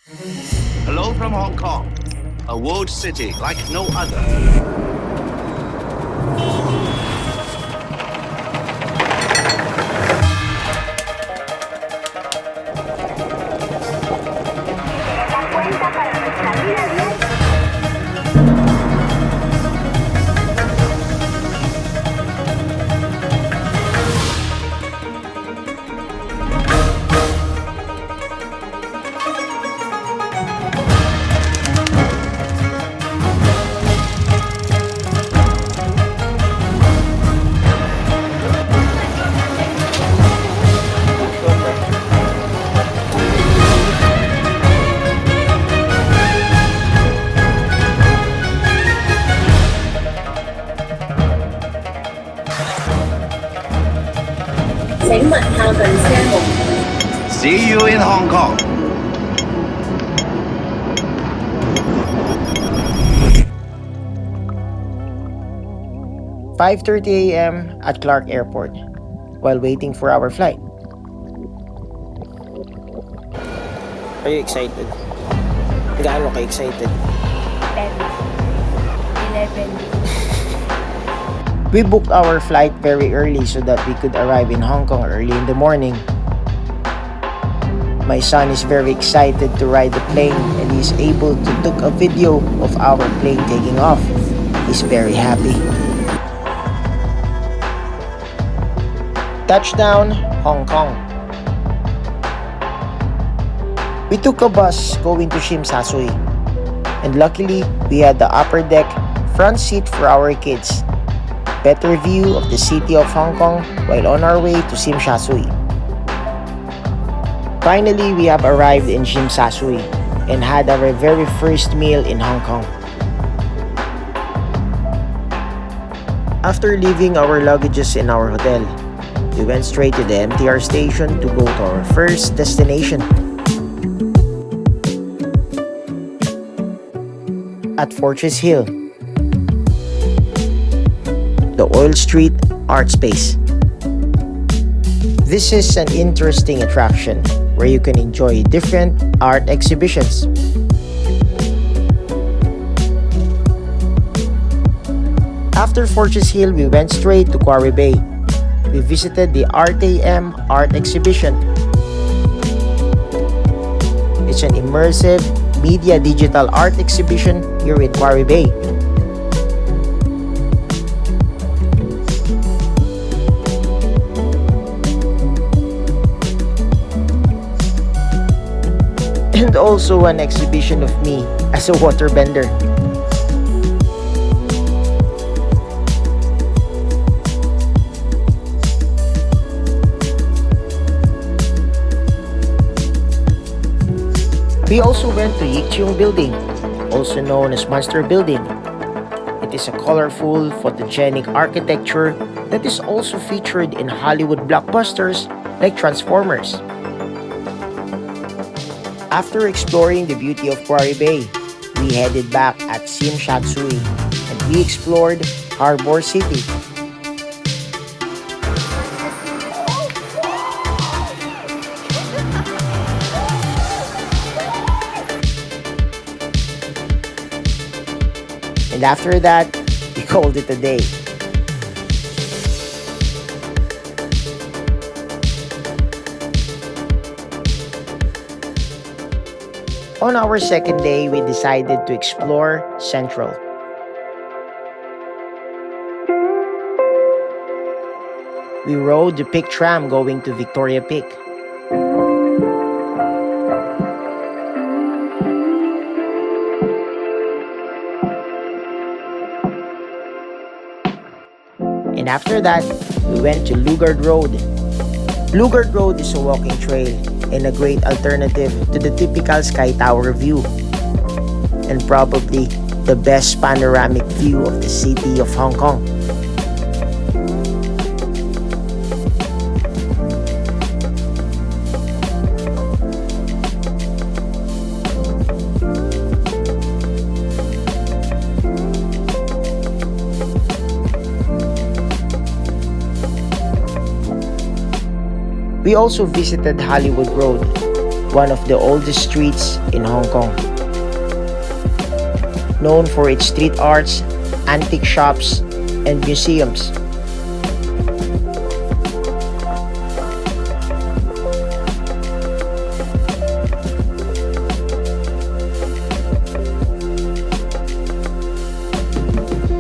Hello from Hong Kong, a world city like no other. See you in Hong Kong. "5:30 a.m. at Clark Airport while waiting for our flight. Are you excited? Gaano ka excited? 10, 11. We booked our flight very early so that we could arrive in Hong Kong early in the morning. My son is very excited to ride the plane and he's able to take a video of our plane taking off. He's very happy. Touchdown, Hong Kong. We took a bus going to TSUI, and luckily we had the upper deck front seat for our kids. Better view of the city of Hong Kong while on our way to TSUI. Finally, we have arrived in TSUI and had our very first meal in Hong Kong. After leaving our luggages in our hotel, we went straight to the MTR station to go to our first destination. At Fortress Hill, the Oil Street Art Space. This is an interesting attraction where you can enjoy different art exhibitions. After Fortress Hill, we went straight to QUARRY Bay. We visited the Arte M art exhibition. It's an immersive media digital art exhibition here in QUARRY Bay. And also an exhibition of me as a waterbender. We also went to YAU Building, also known as Monster Building. It is a colorful, photogenic architecture that is also featured in Hollywood blockbusters like Transformers. After exploring the beauty of QUARRY Bay, we headed back at TSUI and we explored Harbour City. And after that, we called it a day. On our second day, we decided to explore Central. We rode the Peak Tram going to Victoria Peak. And after that, we went to Lugard Road. Lugard Road is a walking trail and a great alternative to the typical sky tower view, and probably the best panoramic view of the city of Hong Kong. We also visited Hollywood Road, one of the oldest streets in Hong Kong. Known for its street arts, antique shops, and museums.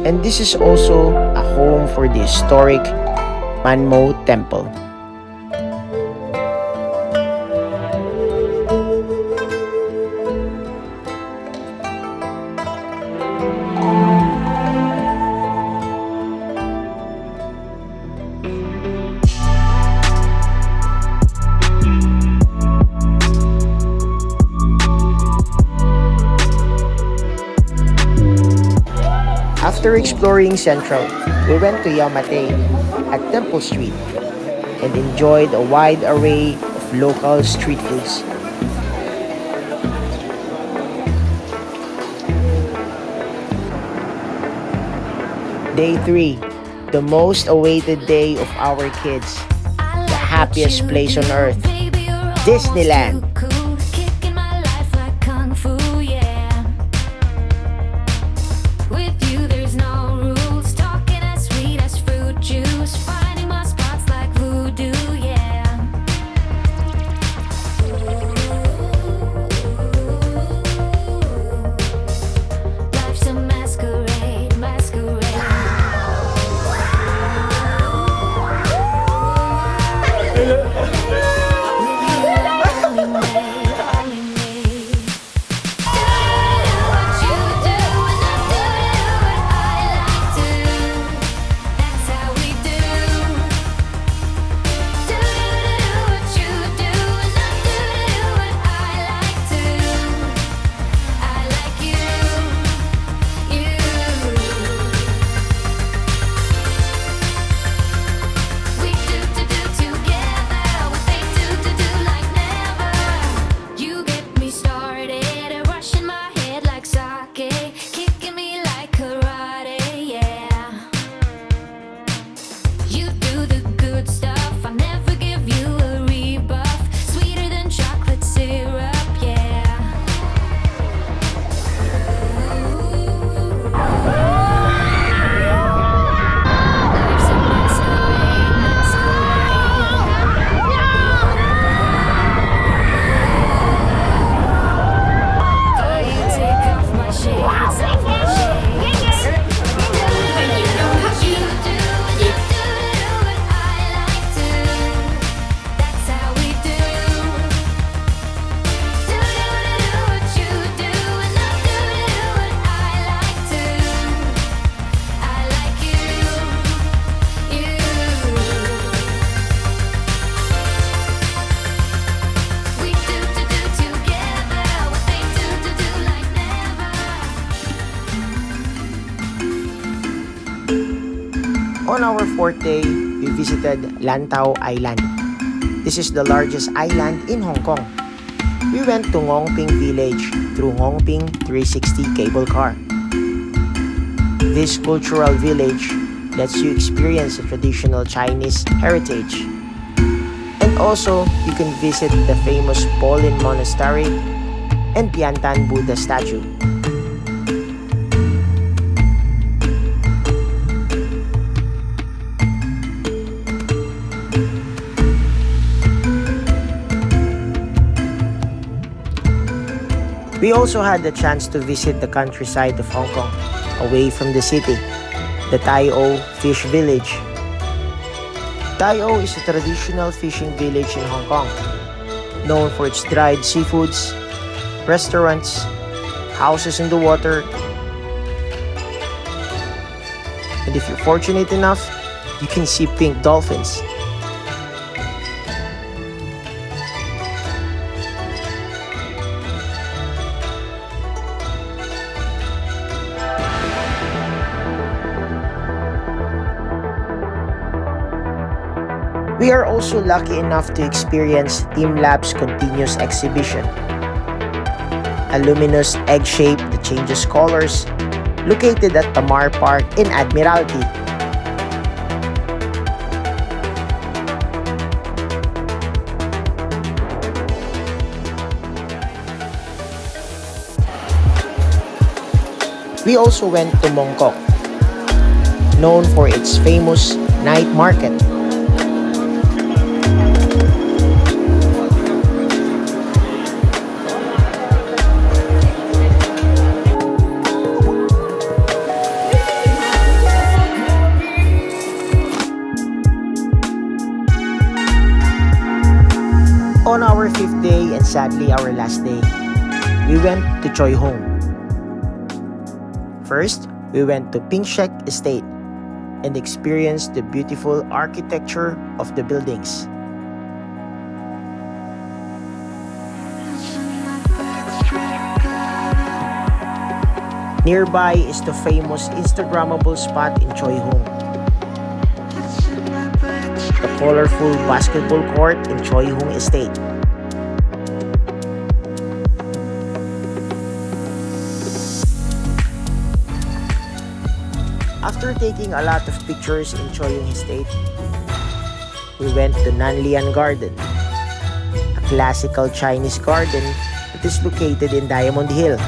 And this is also a home for the historic Manmo Temple. After exploring Central, we went to YAU MA TEI at Temple Street and enjoyed a wide array of local street foods. Day 3, the most awaited day of our kids, the happiest place on earth, Disneyland. On our 4th day, we visited LANTAU Island. This is the largest island in Hong Kong. We went to Ngong Village through Ngong 360 cable car. This cultural village lets you experience the traditional Chinese heritage. And also, you can visit the famous Polin Monastery and Tian Buddha statue. We also had the chance to visit the countryside of Hong Kong, away from the city, the Tai O Fish Village. Tai O is a traditional fishing village in Hong Kong, known for its dried seafoods, restaurants, houses in the water, and if you're fortunate enough, you can see pink dolphins. We are also lucky enough to experience Team Lab's continuous exhibition. A luminous egg shape that changes colors, located at Tamar Park in Admiralty. We also went to MONGKOK, known for its famous night market. On our 5th day and sadly our last day, we went to CHOI. First, we went to Pink Shek Estate and experienced the beautiful architecture of the buildings. Nearby is the famous Instagrammable spot in CHOI. The colorful basketball court in CHOI Estate. After taking a lot of pictures in CHOI Estate, we went to Nanlian Garden, a classical Chinese garden that is located in Diamond Hill.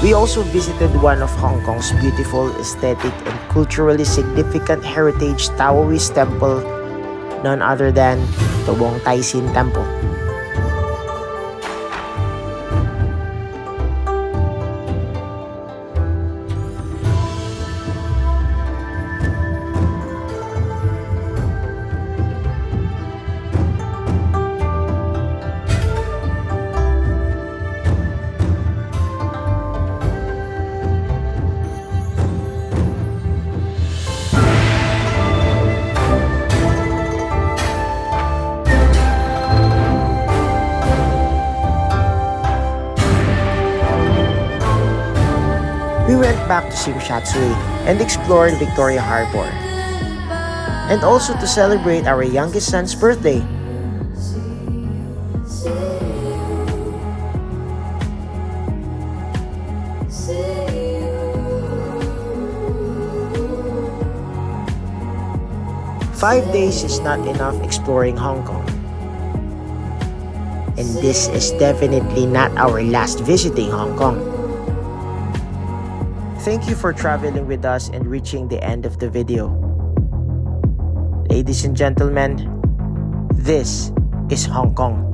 We also visited one of Hong Kong's beautiful, aesthetic, and culturally significant heritage Taoist temple, none other than the Tai O Temple. We went back to TSUI and explored Victoria Harbour, and also to celebrate our youngest son's birthday. Five days is not enough exploring Hong Kong. And this is definitely not our last visiting Hong Kong. Thank you for traveling with us and reaching the end of the video. Ladies and gentlemen, this is Hong Kong.